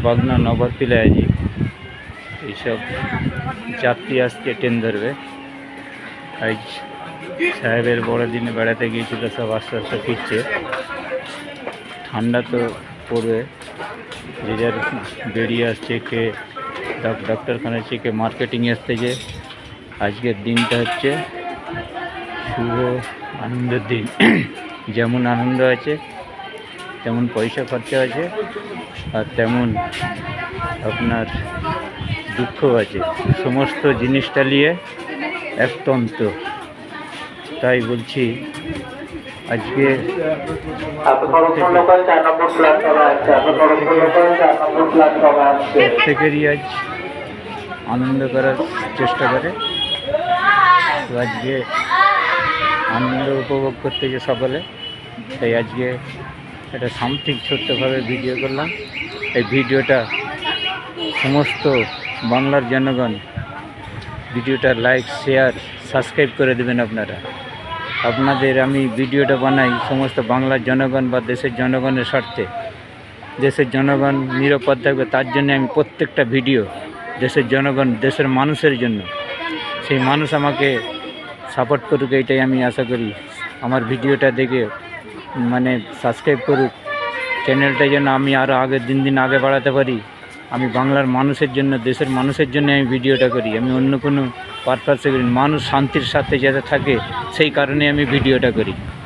বাগনা নগরপিলা আজি এইসব যাত্রী আসছে ট্রেন ধরবে। আজ সাহেবের বড়দিনে বেড়াতে গিয়েছিল, সব আস্তে আস্তে ফিরছে। ঠান্ডা তো পড়বে, যে যার বেরিয়ে আসছে, কে ডাক্তারখানা আছে, কে মার্কেটিংয়ে আসতেছে। আজকের দিনটা হচ্ছে শুভ আনন্দের দিন। যেমন আনন্দ আছে তেমন পয়সা খরচা আছে, আর তেমন আপনার দুঃখ আছে। সমস্ত জিনিসটা নিয়ে একতন্ত্র। তাই বলছি আজকে প্রত্যেকেরই আজ আনন্দ করার চেষ্টা করে। তো আজকে আনন্দ উপভোগ করতেছে সকলে, তাই আজকে একটা সামথিং ছোট্টভাবে ভিডিও করলাম। এই ভিডিওটা সমস্ত বাংলার জনগণ ভিডিওটা লাইক, শেয়ার, সাবস্ক্রাইব করে দেবেন আপনারা। আপনাদের আমি ভিডিওটা বানাই সমস্ত বাংলার জনগণ বা দেশের জনগণের স্বার্থে। দেশের জনগণ নিরাপদ থাকবে তার জন্য আমি প্রত্যেকটা ভিডিও দেশের জনগণ, দেশের মানুষের জন্য। সেই মানুষ আমাকে সাপোর্ট করুক, এইটাই আমি আশা করি। আমার ভিডিওটা দেখে সাবস্ক্রাইব করুক, চ্যানেলটা যেন আমি আরও আগে দিন আগে বাড়াতে পারি। আমি বাংলার মানুষের জন্য, দেশের মানুষের জন্য আমি ভিডিওটা করি। আমি অন্য কোনো পারপাসে করি। মানুষ শান্তির সাথে যাতে থাকে সেই কারণে আমি ভিডিওটা করি।